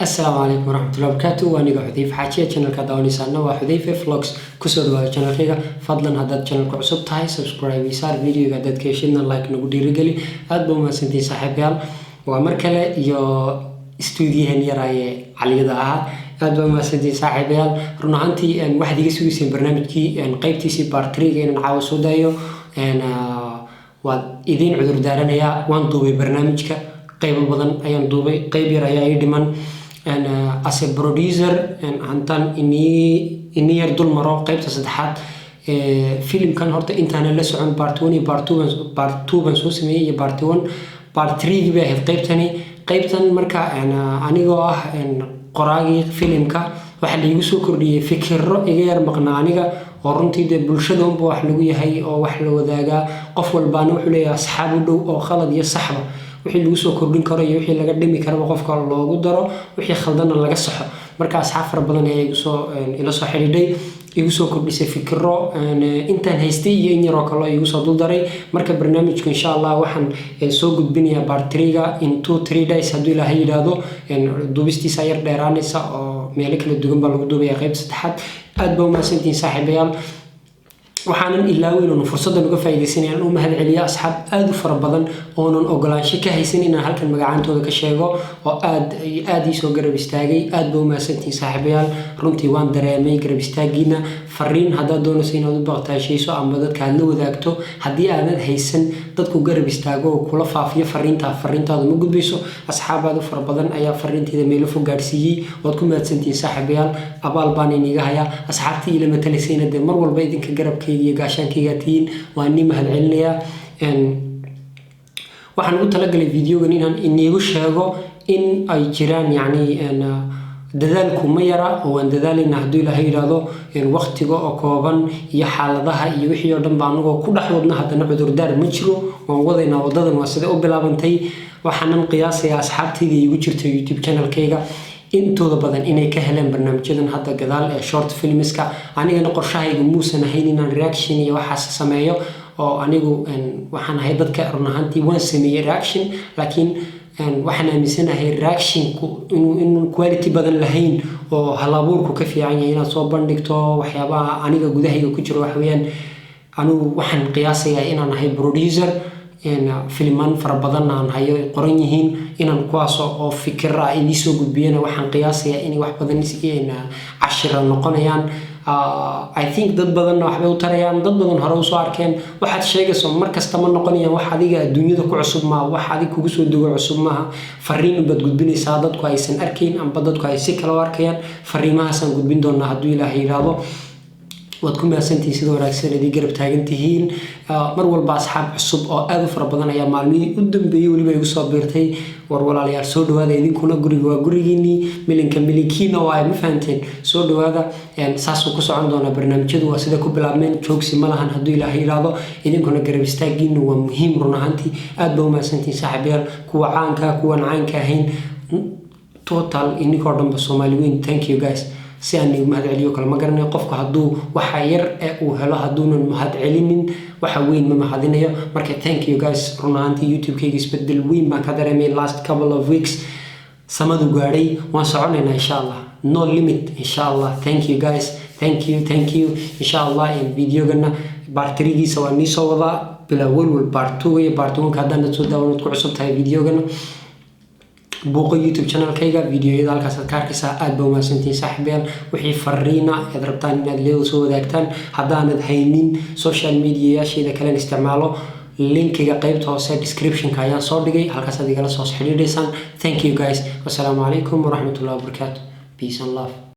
السلام عليكم ورحمة الله وبركاته. وأنا حذيفة حاجية channel كداونيسانا وحذيفة vlogs كسر على channel كيga فضلا هذا channel كعصب تاعي subscribe يسار فيديو قدرت كيشنا لايك نقدر رجلي أدبو ما سنتي صاحب يال ومركلة يا استوديو هني راي على ذا أدبو ما سنتي صاحب يال رنا عندي أن واحد يسوي سين برنامج كي أن قيبتي سي بارتري أن عاوز ودايو أن وإذين عذر دارنا يا وانطوي برنامجك قيب بدن أيام دوبي قيب يرايا يدمن أنا as a producer عنتان إني يردل مرة قيب تصدحات فيلم كان هرت إنت أنا لسه عن part 2 بنسوسمي part 1 part 3 بيه قيب تاني قيب تان مركا أنا جواه قراقي فيلم كا واحد يجسو كردي فكر غير مقنعني ورنتي ده بلشدهم بوحلوية هاي أو وحلو ذاك قفل بانو حلي أصحابه دو أو خلد يصحبه wixii lagu soo kordhin karo iyo wixii laga dhimi karo qofka loogu daro wixii khaldana laga saxo marka asxaab fara badan ay ila soo xiriiday igu soo kordhisay fikiro intaan haystay iyo in yaro kale igu soo duldaray marka barnaamijku insha Allah waxaan soo gudbinayaa part 3ga in 2-3 days hadii la yiraahdo duubistiisa yar dheeraanaysa oo meel kala duwan baa lagu duubayaa qayb saddexaad aad baa u mahadsantiin saaxiibayaal waxaan ilaaway inuu fursadda uga faa'iideysanayaan oo mahad celiya asxaab aad u fara badan oo aan ogolaansho ka haysan inaan halkan magacaantooda ka sheego oo aad ii soo garab istaagay aad baa u mahadsantiin saaxiibayaal runtii waan dareemay garab istaagiina fariin haddaad doonayso inaad u baqtaashayso ama dadka aad la wadaagto haddii aanad haysan dadku garab istaago oo kula faafiyo fariintaada ma gudbayso asxaab aad u fara badan ayaa fariinteeda meelo fog gaarsiiyey waad ku mahadsantiin saaxiibayaal abaal baan iniga hayaa asxaabtii ila matalaysayna dee mar walba idinka garabkayga iyo gaashaankayga tiin waan ni mahad celinayaa waxaan u talagalay videogan inaan inigu sheego in ay jiraan dadaalku ma yara oo aan dadaalina haddii la yiraahdo waqtiga oo kooban iyo xaaladaha iyo wixii oo dhan baa anagoo ku dhaxwadna haddana cudurdaar ma jiro waan wadaynaa wadadan waa sida u bilaabantay waxaanan qiyaasayaa asxaabtayda igu jirta YouTube channel-kayga intooda badan inay ka heleen barnaamijyadan hadda gadaal ee short filmska anigana qorshahaygu muusan ahayn inaan reaction iyo waxaas sameeyo oo anigu waxaan ahay dadka run ahaantii waan sameeyay reaction laakiin waxaan aaminsanahay reactionku inuu quality badan lahayn oo halabuurku ka fiican yahay inaad soo bandhigto waxyaabaha aniga gudahayga ku jiro wax weeyaan anigu waxaan qiyaasayaa inaan ahay producer filman fara badan aan hayo qoran yihiin inaan kuwaas oo fikira ay soo gudbiyana waxaan qiyaasayaa in wax badan cashira noqonayaan I think dad badan waxbay u tarayaan dad badan hore u soo arkeen waxaad sheegayso markasta ma noqonayaan wax adiga adduunyada ku cusub ma wax adiga kugu soo dugo cusub ma fariin bad gudbinaysaa dadku aysan arkayn amba dadku ay si kala arkayaan fariimahaasaan gudbin doonaa haddii Ilaahay yiraahdo waad ku mahadsantihiin sida wanaagsan ee garab taagan tihiin mar walba asxaab cusub oo aad u fara badan ayaa maalmihii u dambeeyay waliba igu soo biirtay war walaalayaal soo dhawaada idinkuna guriga waa gurigiinii milinkiina waa ma fahanteen soo dhawaada saasoo ku socon doona barnaamijyadu waa sida ku bilaabmeen joogsi ma lahan haddii Ilaahay yiraahdo idinkuna garab istaagiina waa muhiim run ahaantii aad baa u mahadsantihiin saaxiibayaal kuwa caanka kuwan caanka ahayn total inkoo dhanba Soomaaliyeed thank you guys si aan ugu mahad celiyo kala ma garanay qofka hadduu waxa yar ee uu helo hadduunan mahad celinin waxa weyn ma mahadinayo marka thank you guys run ahaantii YouTube-kayga isbedel weyn baan ka dareemay last couple of weeks samadu gaaray waan soconaynaa insha Allah no limit insha Allah thank you guys thank you insha Allah in videogana part 3giisa waan soo wadaa bilawal part 2 iyo part 1 ka hadana soo daawanad ku cusub tahay videogana booqo YouTube channel-kayga videoyada halkaas aad ka arkaysaa aad baa u mahadsantiin saaxiibayaal wixii fariina aad rabtaan inaad leedo soo wadaagtaan haddaanad haynin social media-yaasheeda kale isticmaalo linkiga qaybta hoose description-ka ayaan soo dhigay halkaas aad igala soo xiriireysaan thank you guys wasalaamu calaykum waraxmatullahi wabarakaatuh peace and love